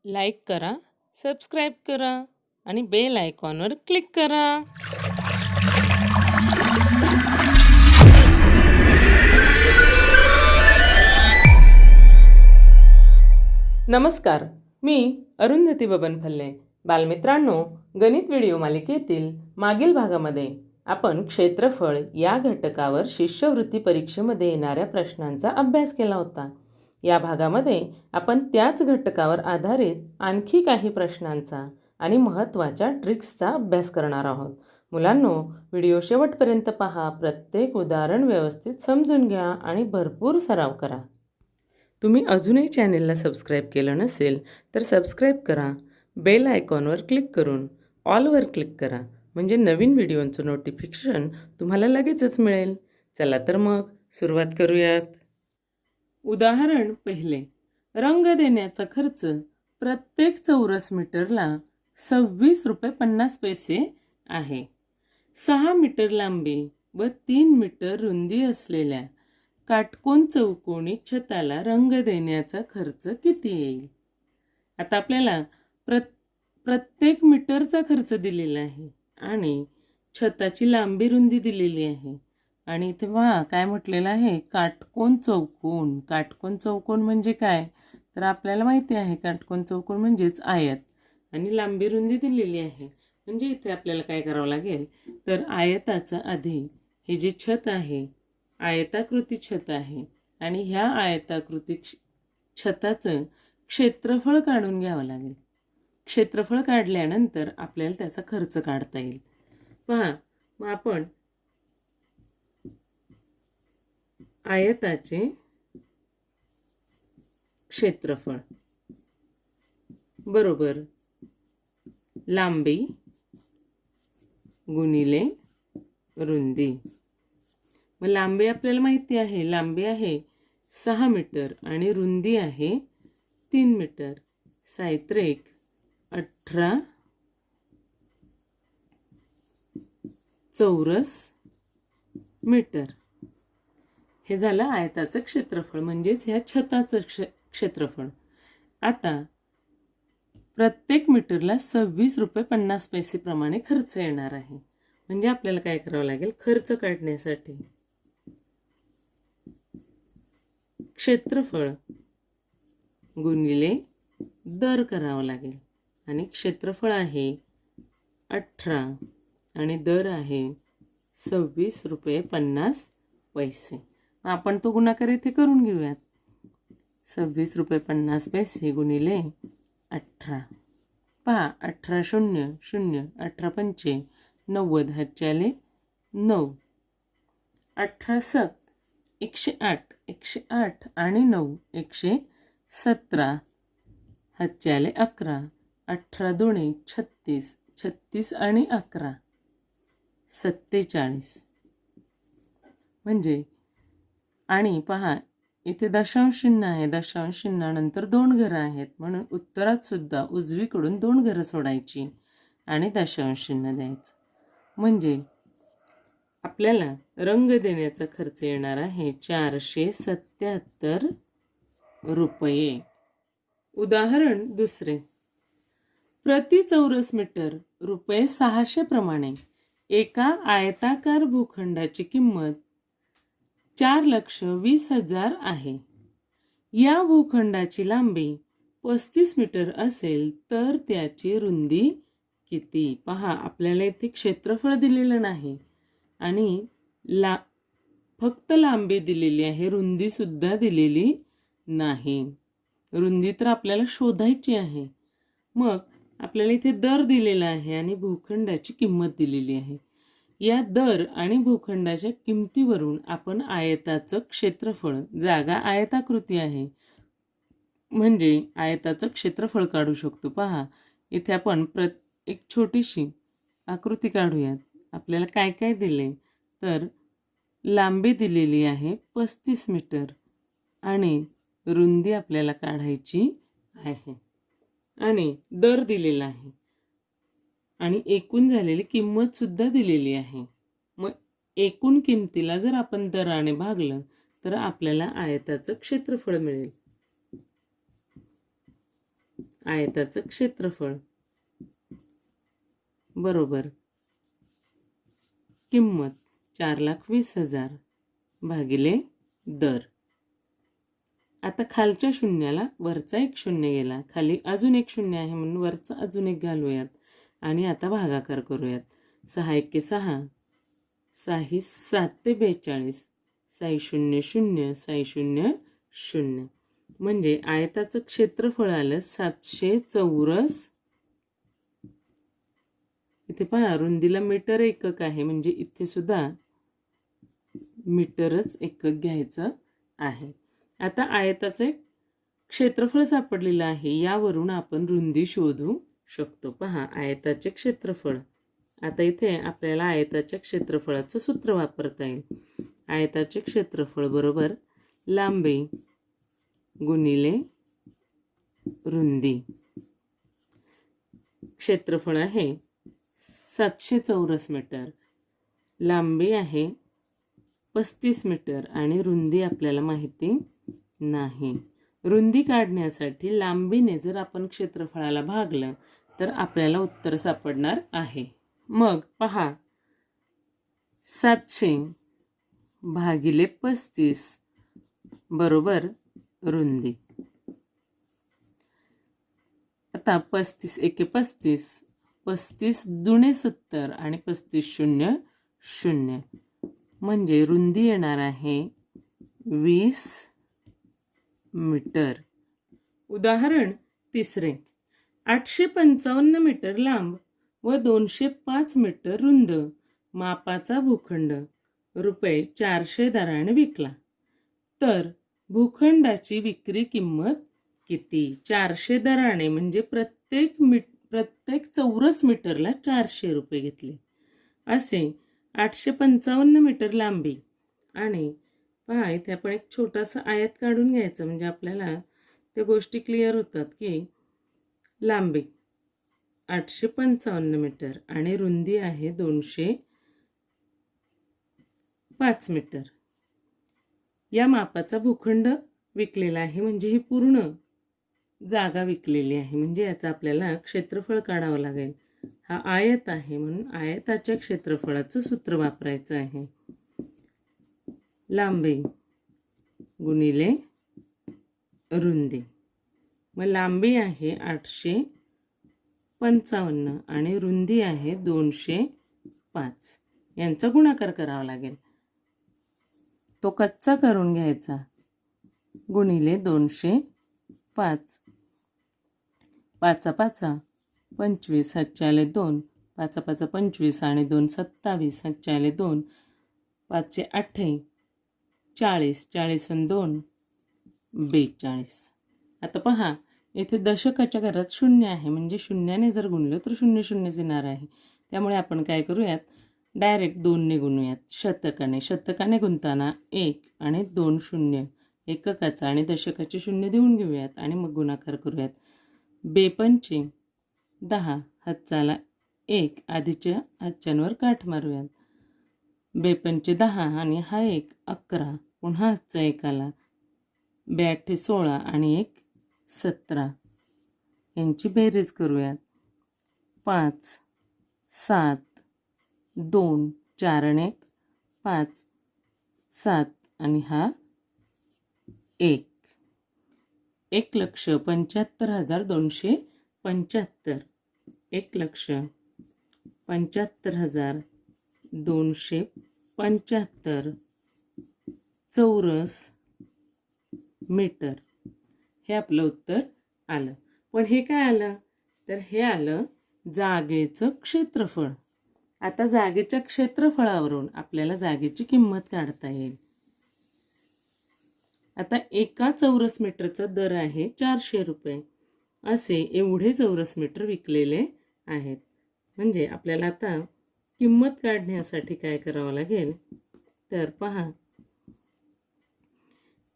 Like करा, subscribe करा आणि बेल आयकॉनवर क्लिक करा. नमस्कार, मी अरुंधती बबन फल्ले. बालमित्रांनो, गणित व्हिडिओ मालिकेतील मागील भागामध्ये आपण क्षेत्रफळ या घटकावर शिष्यवृत्ती परीक्षेमध्ये येणाऱ्या प्रश्नांचा अभ्यास केला होता. या भागामध्ये आपण त्याच घटकावर आधारित आणखी काही प्रश्नांचा आणि महत्त्वाच्या ट्रिक्सचा अभ्यास करणार आहोत. मुलांनो, व्हिडिओ शेवटपर्यंत पहा, प्रत्येक उदाहरण व्यवस्थित समजून घ्या आणि भरपूर सराव करा. तुम्ही अजूनही चॅनेलला सबस्क्राईब केलं नसेल तर सबस्क्राईब करा. बेल आयकॉनवर क्लिक करून ऑलवर क्लिक करा, म्हणजे नवीन व्हिडिओचं नोटिफिकेशन तुम्हाला लगेचच मिळेल. चला तर मग सुरुवात करूयात. उदाहरण पहिले. रंग देण्याचा खर्च प्रत्येक चौरस मीटरला 26 रुपये 50 पैसे आहे. 6 मीटर लांबी व 3 मीटर रुंदी असलेल्या काटकोन चौकोनी छताला रंग देण्याचा खर्च किती येईल? आता आपल्याला प्रत्येक मीटरचा खर्च दिलेला आहे आणि छताची लांबी रुंदी दिलेली आहे. आणि इथे पहा काय म्हटलेलं आहे, काटकोन चौकोन. काटकोन चौकोन म्हणजे काय, तर आपल्याला माहिती आहे काटकोन चौकोन म्हणजेच आयत, आणि लांबी रुंदी दिलेली आहे. म्हणजे इथे आपल्याला काय करावं लागेल, तर आयताचं आधी हे जे छत आहे, आयताकृती छत आहे, आणि ह्या आयताकृती छताचं क्षेत्रफळ काढून घ्यावं लागेल. क्षेत्रफळ काढल्यानंतर आपल्याला त्याचा खर्च काढता येईल. पहा, मग आपण आयताचे क्षेत्रफळ बरोबर लांबी गुणिले रुंदी. मग लांबी आपल्याला माहिती आहे, लांबी आहे 6 मीटर आणि रुंदी आहे 3 मीटर. साहित्रिक 18 चौरस मीटर. हे झालं आयताचं क्षेत्रफळ, म्हणजेच ह्या छताचं क्षेत्रफळ. आता प्रत्येक मीटरला 26 रुपये 50 पैसे प्रमाणे खर्च येणार आहे. म्हणजे आपल्याला काय करावं लागेल, खर्च काढण्यासाठी क्षेत्रफळ गुणिले दर करावं लागेल. आणि क्षेत्रफळ आहे 18 आणि दर आहे 26 रुपये 50 पैसे. आपण तो गुणाकार इथे करून घेऊयात. 26 रुपये 50 पैसे गुणिले 18. पहा, 18 शून्य शून्य, 18 पंचे 90, हातच्याले 9. 18 सक 108, 108 आणि 9 117, हातच्याले 11. 18 दुणे 36, 36 आणि 11 47. म्हणजे आणि पहा इथे दशांश चिन्ह आहे, दशांश चिन्हानंतर 2 घरं आहेत, म्हणून उत्तरात सुद्धा उजवीकडून 2 घरं सोडायची आणि दशांश चिन्ह द्यायचं. म्हणजे आपल्याला रंग देण्याचा खर्च येणार आहे 477 रुपये. उदाहरण दुसरे. प्रति चौरस मीटर रुपये 600 प्रमाणे एका आयताकार भूखंडाची किंमत 4,20,000 आहे. या भूखंडाची लांबी 35 मीटर असेल तर त्याची रुंदी किती? पहा, आपल्याला इथे क्षेत्रफळ दिलेलं नाही आणि फक्त लांबी दिलेली आहे, रुंदी सुद्धा दिलेली नाही. रुंदी तर आपल्याला शोधायची आहे. मग आपल्याला इथे दर दिलेला आहे आणि भूखंडाची किंमत दिलेली आहे. या दर आणि भूखंडाच्या किमतीवरून आपण आयताचं क्षेत्रफळ, जागा आयताकृती आहे म्हणजे आयताचं क्षेत्रफळ काढू शकतो. पहा, इथे आपण एक छोटीशी आकृती काढूयात. आपल्याला काय काय दिले, तर लांबी दिलेली आहे 35 मीटर आणि रुंदी आपल्याला काढायची आहे आणि दर दिलेला आहे आणि एकूण झालेली किंमत सुद्धा दिलेली आहे. मग एकूण किमतीला जर आपण दराने भागलं तर आपल्याला आयताचं क्षेत्रफळ मिळेल. आयताचं क्षेत्रफळ बरोबर किंमत 4,20,000 भागिले दर. आता खालच्या शून्याला वरचा एक शून्य गेला, खाली अजून एक शून्य आहे म्हणून वरचा अजून एक घालूयात आणि आता भागाकार करूयात. 6 एके 6, 6 7 ते 42, 6 0 0, 6 0 0. म्हणजे आयताचं क्षेत्रफळ आलं 700 चौरस. इथे पहा रुंदीला मीटर एकक आहे म्हणजे इथे सुद्धा मीटरच एकक घ्यायचं आहे. आता आयताचे क्षेत्रफळ सापडलेलं आहे, यावरून आपण रुंदी शोधू शकतो. पहा आयताचे क्षेत्रफळ. आता इथे आपल्याला आयताच्या क्षेत्रफळाचं सूत्र वापरता येईल. आयताचे क्षेत्रफळ बरोबर लांबी गुणिले रुंदी. क्षेत्रफळ आहे 700 चौरस मीटर, लांबी आहे 35 मीटर आणि रुंदी आपल्याला माहिती नाही. रुंदी काढण्यासाठी लांबीने जर आपण क्षेत्रफळाला भागलं तर आपल्याला उत्तर सापडणार आहे. मग पहा 700 भागिले 35 बरोबर रुंदी. आता 35 एके 35, 35 दुणे 70 आणि 35 0 0 म्हणजे रुंदी येणार आहे 20 मीटर. उदाहरण तिसरे. 855 मीटर लांब व 205 मीटर रुंद मापाचा भूखंड रुपये 400 दराने विकला, तर भूखंडाची विक्री किंमत किती? 400 दराने म्हणजे प्रत्येक चौरस मीटरला 400 रुपये घेतले. असे 855 मीटर लांबी आणि पहा इथे आपण एक छोटासा आयत काढून घ्यायचं म्हणजे आपल्याला त्या गोष्टी क्लिअर होतात की लांबी 855 मीटर आणि रुंदी आहे 205 मीटर. या मापाचा भूखंड विकलेला आहे म्हणजे ही पूर्ण जागा विकलेली आहे. म्हणजे याचा आपल्याला क्षेत्रफळ काढावं लागेल. हा आयत आहे म्हणून आयताच्या क्षेत्रफळाचं सूत्र वापरायचं आहे. लांबी गुणिले रुंदी. मग लांबी आहे 855 आणि रुंदी आहे 205. यांचा गुणाकार करावा लागेल. तो कच्चा करून घ्यायचा. गुणिले 205. 5 5 25 हातच्याले 2, 5 5 25 आणि 2 27 हातच्याले 2, 5 8 40, 40 आणि 2 42. आता पहा इथे दशकाच्या घरात शून्य आहे म्हणजे शून्याने जर गुणलं तर 0 0 येणार आहे. त्यामुळे आपण काय करूयात, डायरेक्ट 2ने गुणूयात. शतकाने गुणताना 1 आणि 2 शून्य एककाचा आणि दशकाचे शून्य देऊन घेऊयात आणि मग गुणाकार करूयात. 2 10 हातचाला 1 आधीच्या हातच्यांवर काठ मारूयात. 2 10 आणि हा 1 11 पुन्हा हातचा 1 आला. 2 16 आणि 1 17 यांची बेरीज करूयात. 5 7 2 4 आणि 1 5 7 आणि हा 1. 1,75,275. 1,75,275 चौरस मीटर हे आपलं उत्तर आलं. पण हे काय आलं तर हे आलं जागेचं क्षेत्रफळ. आता जागेच्या क्षेत्रफळावरून आपल्याला जागेची किंमत काढता येईल. आता एका चौरस मीटरचा दर आहे 400 रुपये. असे एवढे चौरस मीटर विकलेले आहेत. म्हणजे आपल्याला आता किंमत काढण्यासाठी काय करावं लागेल तर पहा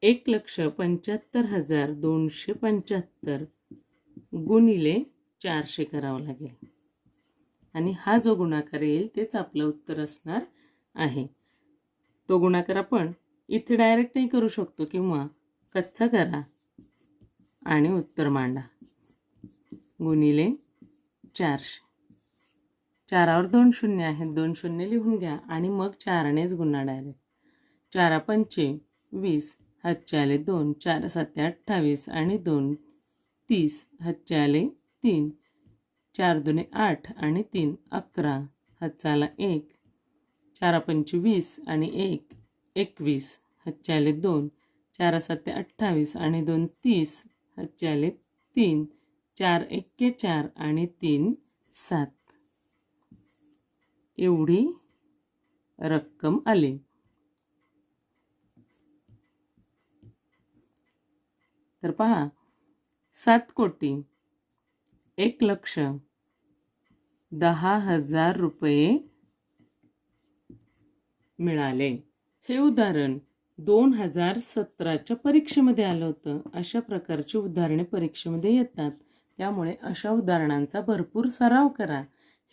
1,75,275 गुणिले 400 करावं लागेल आणि हा जो गुणाकार येईल तेच आपलं उत्तर असणार आहे. तो गुणाकार आपण इथे डायरेक्टही करू शकतो किंवा कच्चा करा आणि उत्तर मांडा. गुणिले 400. 4वर 2 शून्य आहेत, 2 शून्य लिहून घ्या आणि मग 4नेच गुणा डायरेक्ट. 4 पंचे 20, हातचे आले 2, 4 7 28 आणि 2 30, हातचे आले 3, 4 दुने 8 आणि 3 11, हातचा आला 1, 4 पंचे 20 आणि 1 21, हातचे आले 2, 4 7 28 आणि 2 30, हातचे आले 3, 4 1 4 आणि 3 7. एवढी रक्कम आली. तर पहा, 7,01,10,000 रुपये मिळाले. हे उदाहरण 2017च्या परीक्षेमध्ये आलं होतं. अशा प्रकारची उदाहरणे परीक्षेमध्ये येतात, त्यामुळे अशा उदाहरणांचा भरपूर सराव करा.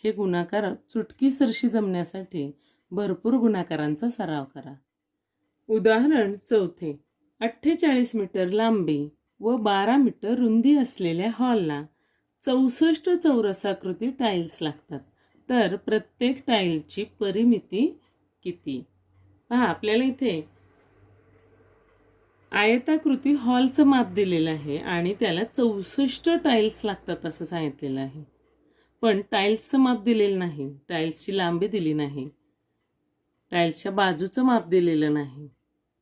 हे गुणाकार चुटकीसरशी जमण्यासाठी भरपूर गुणाकारांचा सराव करा. उदाहरण 4. 48 मीटर लांबी व 12 मीटर रुंदी असलेल्या हॉलला 64 चौरसाकृती टाईल्स लागतात. तर प्रत्येक टाईलची परिमिती किती? पहा, आपल्याला इथे आयताकृती हॉलचं माप दिलेलं आहे आणि त्याला 64 टाईल्स लागतात असं सांगितलेलं आहे. पण टाईल्सचं माप दिलेलं नाही, टाईल्सची लांबी दिली नाही, टाईल्सच्या बाजूचं माप दिलेलं नाही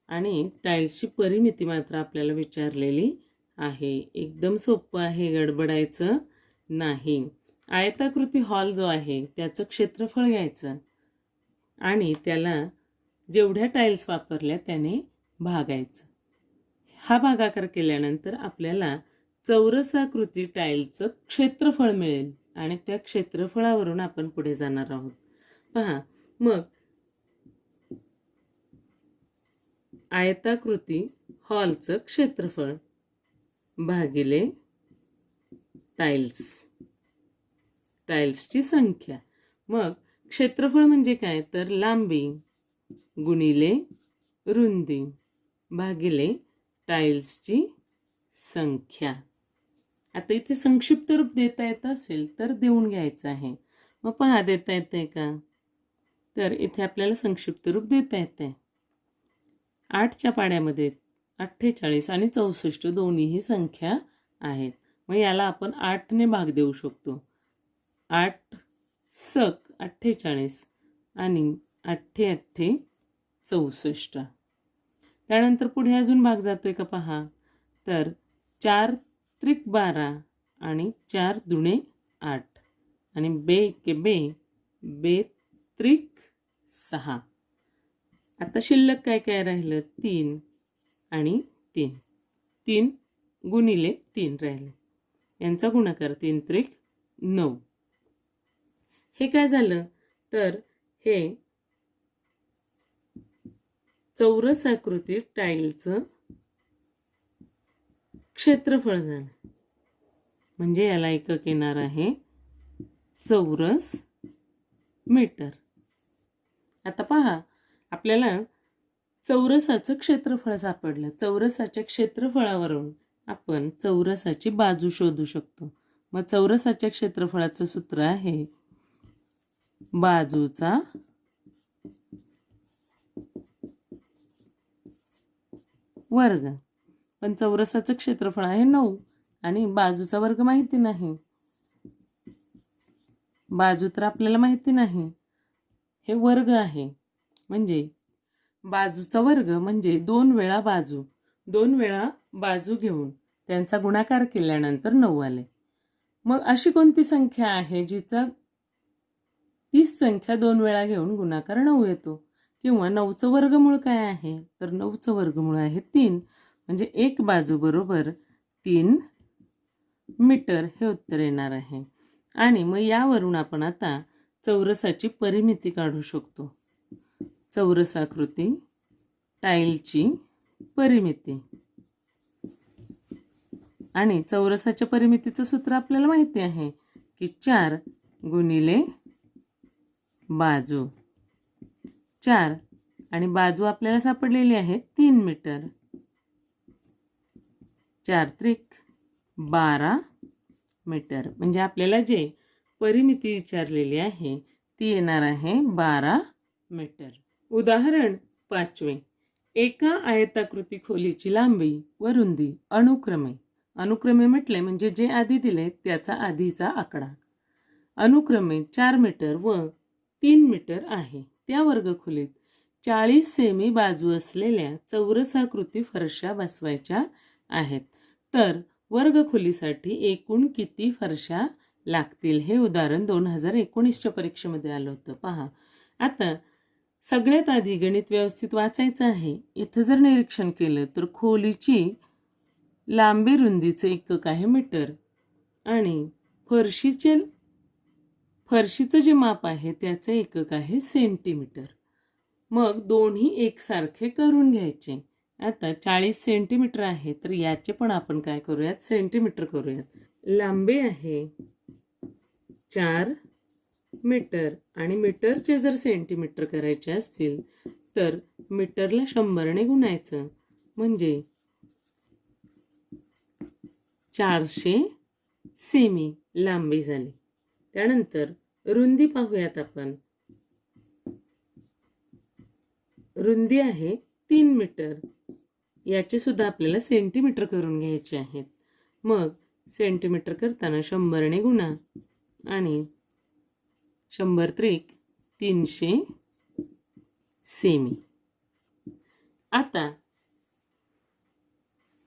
आणि टाईल्सची परिमिती मात्र आपल्याला विचारलेली आहे. एकदम सोपं आहे, गडबडायचं नाही. आयताकृती हॉल जो आहे त्याचं क्षेत्रफळ घ्यायचं आणि त्याला जेवढ्या टाईल्स वापरल्या त्याने भागायचं. हा भागाकार केल्यानंतर आपल्याला चौरसाकृती टाईलचं क्षेत्रफळ मिळेल आणि त्या क्षेत्रफळावरून आपण पुढे जाणार आहोत. पहा, मग आयताकृती हॉलचं क्षेत्रफळ भागिले टाईल्सची संख्या. मग क्षेत्रफळ म्हणजे काय? तर लांबी गुणिले रुंदी भागिले टाईल्सची संख्या. आता इथे संक्षिप्त रूप देता येत असेल तर देऊन घ्यायचं आहे. मग पहा, देता येतंय का? तर इथे आपल्याला संक्षिप्त रूप देता येतंय. 8च्या पाड्यामध्ये 48 आणि 64 दोन्हीही संख्या आहेत. मग याला आपण 8ने भाग देऊ शकतो. 8 सक 48 आणि 8 8 64. त्यानंतर पुढे अजून भाग जातोय का पहा. तर 4 त्रिक 12 आणि 4 दुणे 8 आणि बे के बे, बे त्रिक 6. आता शिल्लक काय काय राहिलं? 3 आणि 3. 3 गुणिले 3 राहिले, यांचा गुणाकार 3 त्रिक 9. हे काय झालं? तर हे चौरसाकृती टाईलचं क्षेत्रफळ झालं. म्हणजे याला एकक येणार आहे चौरस मीटर. आता पहा, आपल्याला चौरसाचं क्षेत्रफळ सापडलं. चौरसाच्या क्षेत्रफळावरून आपण चौरसाची बाजू शोधू शकतो. मग चौरसाच्या क्षेत्रफळाचं सूत्र आहे बाजूचा वर्ग. पण चौरसाचं क्षेत्रफळ आहे 9 आणि बाजूचा वर्ग माहिती नाही. बाजू तर आपल्याला माहिती नाही, हे वर्ग आहे. म्हणजे बाजूचा वर्ग म्हणजे 2 वेळा बाजू. 2 वेळा बाजू घेऊन त्यांचा गुणाकार केल्यानंतर 9 आले. मग अशी कोणती संख्या आहे जिचा तीच संख्या 2 वेळा घेऊन गुणाकार 9 येतो? किंवा 9चं वर्गमूळ काय आहे? तर 9चं वर्गमूळ आहे 3. म्हणजे एक बाजू बरोबर 3 मीटर हे उत्तर येणार आहे. आणि मग यावरून आपण आता चौरसाची परिमिती काढू शकतो. चौरसाकृती टाईलची परिमिती. आणि चौरसाच्या परिमितीचं सूत्र आपल्याला माहिती आहे की 4 गुणिले बाजू. 4 आणि बाजू आपल्याला सापडलेली आहे 3 मीटर. 4 त्रिक 12 मीटर. म्हणजे आपल्याला जे परिमिती विचारलेली आहे ती येणार आहे 12 मीटर. उदाहरण 5. एका आयताकृती खोलीची लांबी व रुंदी अनुक्रमे म्हटले म्हणजे जे आधी दिले त्याचा आधीचा आकडा अनुक्रमे 4 मीटर व 3 मीटर आहे. त्या वर्गखोलीत 40 सेमी बाजू असलेल्या चौरसाकृती फरशा बसवायच्या आहेत. तर वर्गखोलीसाठी एकूण किती फरशा लागतील? हे उदाहरण 2019च्या परीक्षेमध्ये आलं होतं. पहा, आता सगळ्यात आधी गणित व्यवस्थित वाचायचं आहे. इथं जर निरीक्षण केलं तर खोलीची लांबी रुंदीचं एकक आहे मीटर आणि फरशीचं जे माप आहे त्याचं एकक आहे सेंटीमीटर. मग दोन्ही एकसारखे करून घ्यायचे. आता 40 सेंटीमीटर आहे तर याचे पण आपण काय करूयात? सेंटीमीटर करूयात. लांबी आहे 4 मीटर आणि मीटरचे जर सेंटीमीटर करायचे असतील तर मीटरला 100ने गुणायचं म्हणजे 400 सेमी लांबी झाली. त्यानंतर रुंदी पाहूयात आपण. रुंदी आहे 3 मीटर. याचे सुद्धा आपल्याला सेंटीमीटर करून घ्यायचे आहेत. मग सेंटीमीटर करताना 100ने गुणा आणि 100 त्रिक 300 सेमी. आता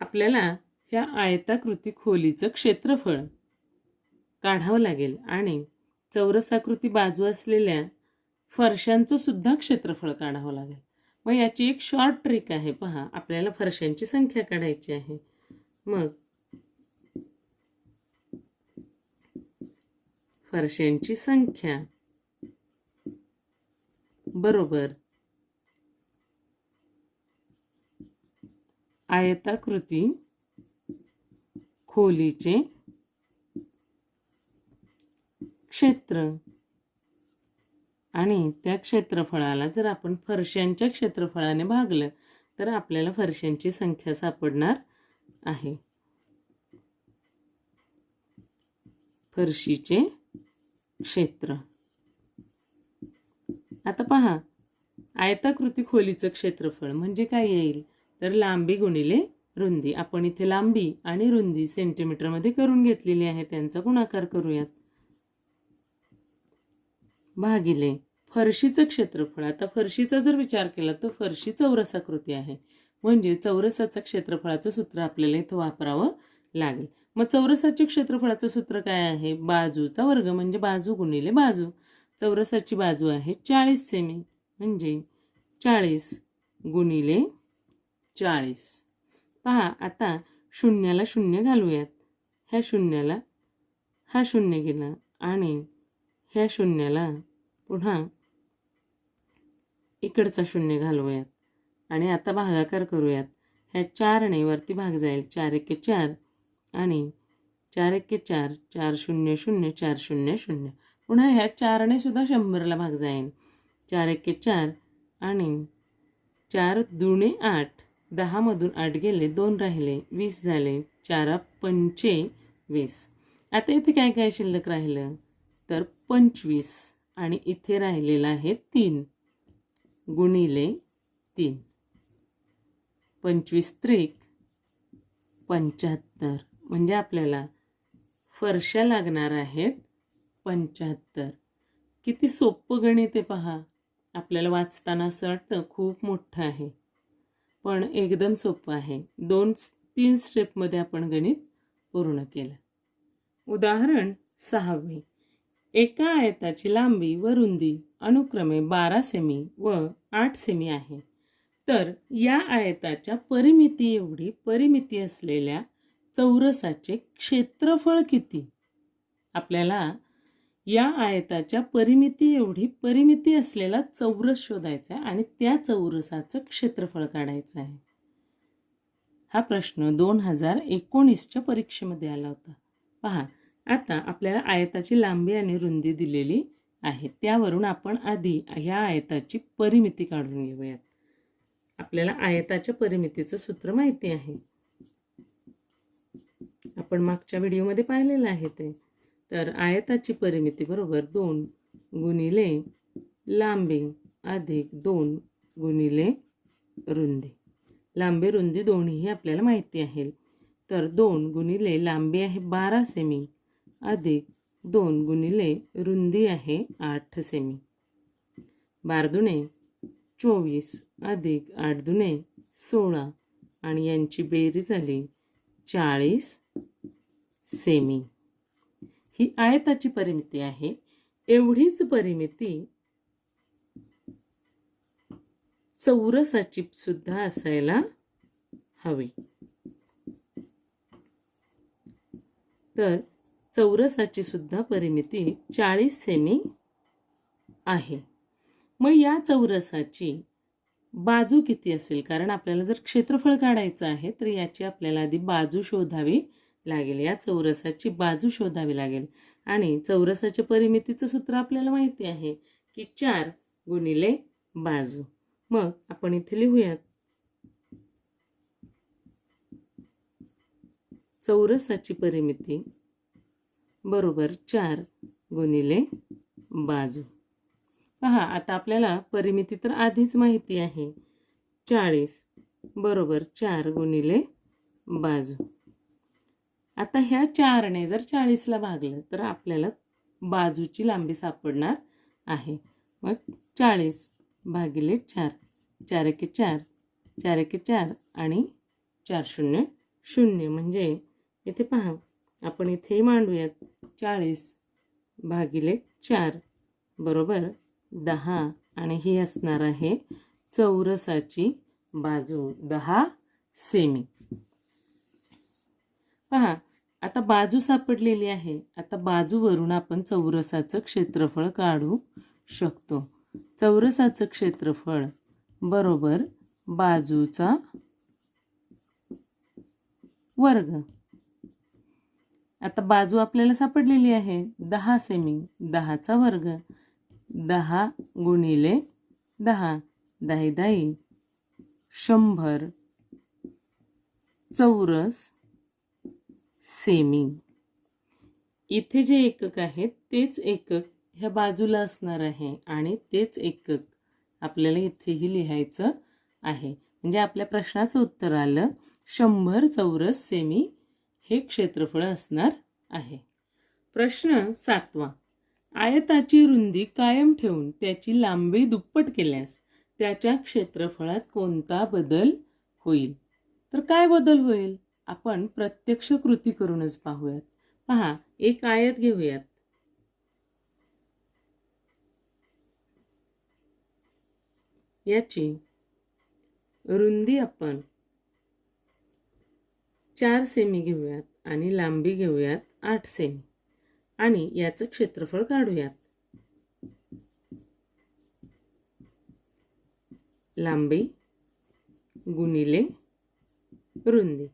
आपल्याला ह्या आयताकृती खोलीचं क्षेत्रफळ काढावं लागेल आणि चौरसाकृती बाजू असलेल्या फरशांचं सुद्धा क्षेत्रफळ काढावं लागेल. मग याची एक शॉर्ट ट्रिक आहे. पहा, आपल्याला फरशांची संख्या काढायची आहे. मग फरशांची संख्या बरोबर आयताकृती खोलीचे क्षेत्र आणि त्या क्षेत्रफळाला जर आपण फरशांच्या क्षेत्रफळाने भागलं तर आपल्याला फरशांची संख्या सापडणार आहे. फरशीचे क्षेत्र. आता पहा, आयताकृती खोलीचं क्षेत्रफळ म्हणजे काय येईल? तर लांबी गुणिले रुंदी. आपण इथे लांबी आणि रुंदी सेंटीमीटरमध्ये करून घेतलेली आहे, त्यांचा गुणाकार करूयात. भागिले फरशीचं क्षेत्रफळ. आता फरशीचा जर विचार केला तर फरशी चौरसाकृती आहे म्हणजे चौरसाचं क्षेत्रफळाचं सूत्र आपल्याला इथं वापरावं लागेल. मग चौरसाच्या क्षेत्रफळाचं सूत्र काय आहे? बाजूचा वर्ग म्हणजे बाजू गुणिले बाजू. चौरसाची बाजू आहे 40 सेमी म्हणजे 40 गुणिले 40. पहा, आता शून्याला शून्य घालूयात. ह्या शून्याला हा शून्य गेला आणि ह्या शून्याला पुन्हा इकडचा शून्य घालूयात आणि आता भागाकार करूयात. ह्या 4ने वरती भाग जाईल. 4 एके 4 आणि 4 एके 4, 4 0 0, 4 0 0. पुन्हा ह्या 4ने सुद्धा 100ला भाग जाईल. 4 एके 4 आणि 4 दुणे 8, 10 मधून 8 गेले, 2 राहिले, 20 झाले. 4 पंचे 20. आता इथे काय काय शिल्लक राहिलं तर 25 आणि इथे राहिलेलं आहे 3 गुणिले 3. 25 त्रिक 75 म्हणजे आपल्याला फरशा लागणार आहेत 75. किती सोपं गणित आहे पहा. आपल्याला वाचताना असं वाटतं खूप मोठं आहे पण एकदम सोपं आहे. 2-3 स्टेपमध्ये आपण गणित पूर्ण केलं. उदाहरण 6. एका आयताची लांबी व रुंदी अनुक्रमे 12 सेमी व 8 सेमी आहे. तर या आयताच्या परिमिती एवढी परिमिती असलेल्या चौरसाचे क्षेत्रफळ किती? आपल्याला या आयताच्या परिमिती एवढी परिमिती असलेला चौरस शोधायचा आहे आणि त्या चौरसाचं क्षेत्रफळ काढायचं आहे. हा प्रश्न 2019च्या परीक्षेमध्ये आला होता. पहा, आता आपल्याला आयताची लांबी आणि रुंदी दिलेली आहे. त्यावरून आपण आधी ह्या आयताची परिमिती काढून घेऊयात. आपल्याला आयताच्या परिमितीचं सूत्र माहिती आहे. आपण मागच्या व्हिडिओमध्ये पाहिलेलं आहे ते. तर आयताची परिमिती बरोबर 2 गुणिले लांबी अधिक 2 गुणिले रुंदी. लांबी रुंदी दोन्हीही आपल्याला माहिती आहे. तर 2 गुणिले लांबी आहे 12 सेमी अधिक 2 गुणिले रुंदी आहे 8 सेमी. 12 दुणे 24 अधिक 8 दुणे 16 आणि यांची बेरीज झाली 40 सेमी. ही आयताची परिमिती आहे. एवढीच परिमिती चौरसाची सुद्धा असायला हवी. तर चौरसाची सुद्धा परिमिती 40 सेमी आहे. मग या चौरसाची बाजू किती असेल? कारण आपल्याला जर क्षेत्रफळ काढायचं आहे तर याची आपल्याला आधी बाजू शोधावी लागेल. या चौरसाची बाजू शोधावी लागेल. आणि चौरसाच्या परिमितीचं सूत्र आपल्याला माहिती आहे की 4 गुणिले बाजू. मग आपण इथे लिहूयात चौरसाची परिमिती बरोबर 4 गुणिले बाजू. पहा, आता आपल्याला परिमिती तर आधीच माहिती आहे. 40 बरोबर 4 गुणिले बाजू. आता ह्या 4ने जर 40ला भागलं तर आपल्याला बाजूची लांबी सापडणार आहे. मग 40 भागिले 4, 4 एके 4, 4 एके 4 आणि 4 शून्य 0. म्हणजे इथे पहा, आपण इथे मांडूयात 40 भागिले 4 बरोबर 10 आणि ही असणार आहे चौरसाची बाजू 10 सेमी. पहा, आता बाजू सापडलेली आहे. आता बाजूवरून आपण चौरसाचं क्षेत्रफळ काढू शकतो. चौरसाचं क्षेत्रफळ बरोबर बाजूचा वर्ग. आता बाजू आपल्याला सापडलेली आहे 10 सेमी. 10चा वर्ग 10 गुणिले 10, 10 10 100 चौरस सेमी. इथे जे एकक आहेत तेच एकक ह्या बाजूला असणार आहे आणि तेच एकक आपल्याला इथेही लिहायचं आहे. म्हणजे आपल्या प्रश्नाचं उत्तर आलं 100 चौरस सेमी हे क्षेत्रफळ असणार आहे. प्रश्न 7वा. आयताची रुंदी कायम ठेवून त्याची लांबी दुप्पट केल्यास त्याच्या क्षेत्रफळात कोणता बदल होईल? तर काय बदल होईल? आपण प्रत्यक्ष कृती करूनच पाहूयात. पहा, एक आयत घेऊयात. याची रुंदी आपण 4 सेमी घेऊयात आणि लांबी घेऊयात 8 सेमी आणि याचं क्षेत्रफळ काढूयात. लांबी गुणिले रुंदी.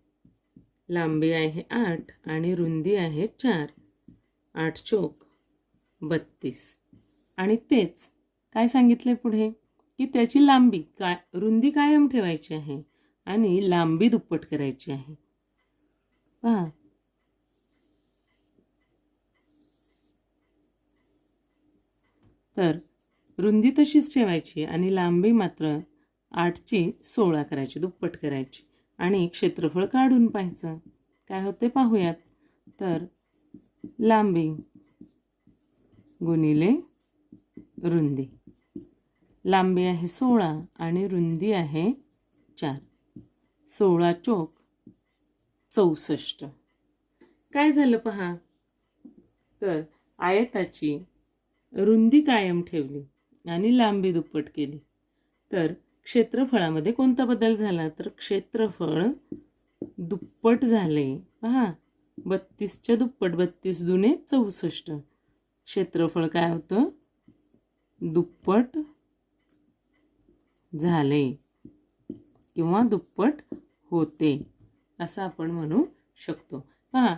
लांबी आहे 8 आणि रुंदी आहे 4. 8 चोक 32. आणि तेच काय सांगितले पुढे की त्याची लांबी रुंदी कायम ठेवायची आहे आणि लांबी दुप्पट करायची आहे. पहा, तर रुंदी तशीच ठेवायची आणि लांबी मात्र 8ची 16 करायची, दुप्पट करायची. आणि क्षेत्रफळ काढून पाहायचं काय होते पाहूयात. तर लांबी गुणिले रुंदी. लांबी आहे 16 आणि रुंदी आहे 4. 16 चोक 64. काय झालं पहा, तर आयताची रुंदी कायम ठेवली आणि लांबी दुप्पट केली तर क्षेत्रफळामध्ये कोणता बदल झाला? तर क्षेत्रफळ दुप्पट झाले. पहा, 32च्या दुप्पट 32 दुणे 64. क्षेत्रफळ काय होतं? दुप्पट झाले किंवा दुप्पट होते असं आपण म्हणू शकतो. पहा,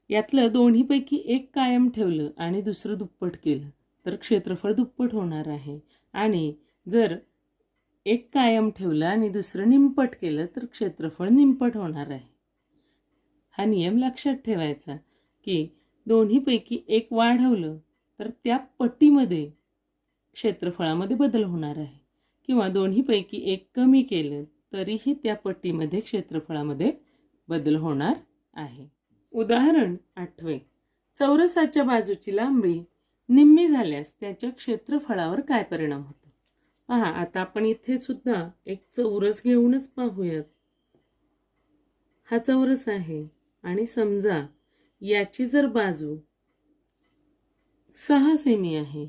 यातलं दोन्हीपैकी एक कायम ठेवलं आणि दुसरं दुप्पट केलं तर क्षेत्रफळ दुप्पट होणार आहे. आणि जर एक कायम ठेवलं आणि दुसरं निमपट केलं तर क्षेत्रफळ निमपट होणार आहे. हा नियम लक्षात ठेवायचा की दोन्हीपैकी एक वाढवलं तर त्या पट्टीमध्ये क्षेत्रफळामध्ये बदल होणार आहे, किंवा दोन्हीपैकी एक कमी केलं तरीही त्या पट्टीमध्ये क्षेत्रफळामध्ये बदल होणार आहे. उदाहरण 8. चौरसाच्या बाजूची लांबी निम्मी झाल्यास त्याच्या क्षेत्रफळावर काय परिणाम होतो? पहा, आता आपण इथे सुद्धा एक चौरस घेऊनच पाहूयात. हा चौरस आहे आणि समजा याची जर बाजू 6 सेमी आहे,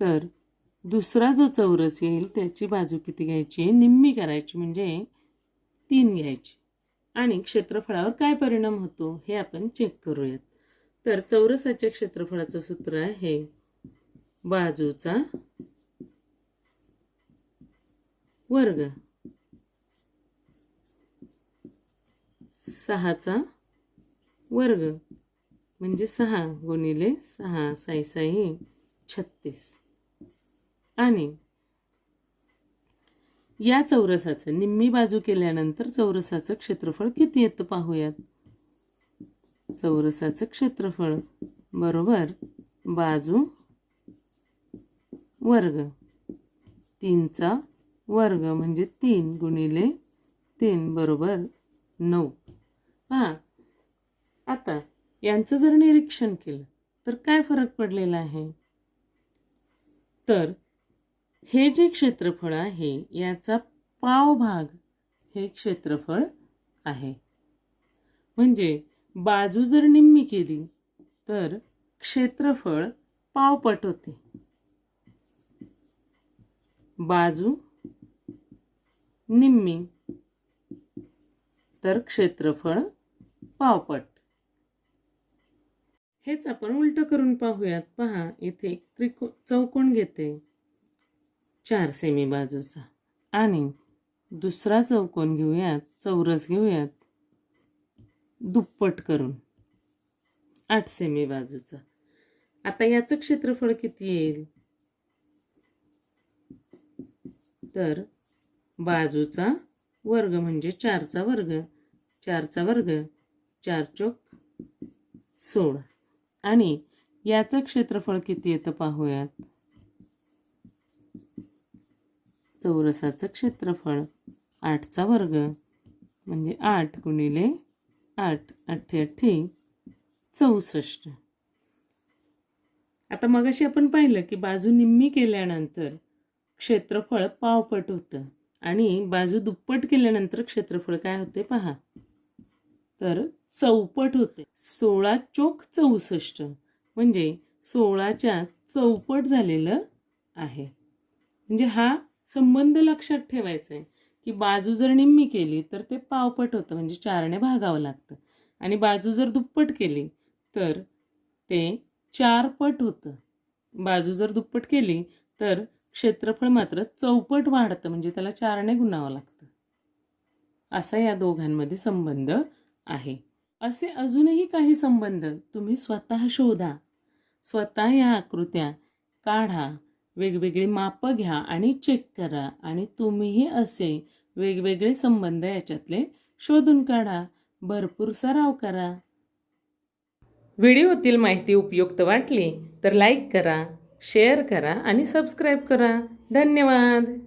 तर दुसरा जो चौरस येईल त्याची बाजू किती घ्यायची? निम्मी करायची, म्हणजे 3 घ्यायची. आणि क्षेत्रफळावर काय परिणाम होतो हे आपण चेक करूयात. तर चौरसाच्या क्षेत्रफळाचं सूत्र आहे बाजूचा वर्ग 6चा वर्ग, म्हणजे 6 गुणिले 6 6 6 36. आणि या चौरसाचं निम्मी बाजू केल्यानंतर चौरसाचं क्षेत्रफळ किती येतं पाहूयात. चौरसाचं क्षेत्रफळ बरोबर बाजू वर्ग 3चा वर्ग, म्हणजे 3 गुणिले 3 बरोबर 9. पहा, आता यांचं जर निरीक्षण केलं तर काय फरक पडलेला आहे? तर हे जे क्षेत्रफळ आहे याचा पाव भाग हे क्षेत्रफळ आहे. म्हणजे बाजू जर निम्मी केली तर क्षेत्रफळ पावपट होते. बाजू निम्मी तर क्षेत्रफळ पावपट. हेच आपण उलट करून पाहूयात. पहा, इथे एक चौकोन घेते 4 सेमी बाजूचा, आणि दुसरा चौकोन घेऊयात, चौरस घेऊयात दुप्पट करून 8 सेमी बाजूचा. आता याचं क्षेत्रफळ किती येईल? तर बाजूचा वर्ग म्हणजे 4चा वर्ग, 4चा वर्ग 4 चौक 16. आणि याचं क्षेत्रफळ किती येतं पाहूयात. चौरसाचं क्षेत्रफळ 8चा वर्ग, म्हणजे 8 गुणिले 8 8 8 64. आता मगाशी आपण पाहिलं की बाजू निम्मी केल्यानंतर क्षेत्रफळ पावपट होतं, आणि बाजू दुप्पट केल्यानंतर क्षेत्रफळ काय होते पहा, तर चौपट होते. 16 चौक 64, म्हणजे 16च्या चौपट झालेलं आहे. म्हणजे हा संबंध लक्षात ठेवायचा आहे की बाजू जर निम्मी केली तर ते पावपट होतं, म्हणजे 4ने भागावं लागतं. आणि बाजू जर दुप्पट केली तर ते 4 पट होतं. बाजू जर दुप्पट केली तर क्षेत्रफळ मात्र चौपट वाढतं, म्हणजे त्याला 4ने गुणावं लागतं. असा या दोघांमध्ये संबंध आहे. असे अजूनही काही संबंध तुम्ही स्वतः शोधा, स्वतः या आकृत्या काढा, वेगवेगळी मापं घ्या आणि चेक करा, आणि तुम्हीही असे वेगवेगळे संबंध याच्यातले शोधून काढा. भरपूर सराव करा. व्हिडिओतील माहिती उपयुक्त वाटली तर लाईक करा, शेअर करा आणि सबस्क्राईब करा. धन्यवाद.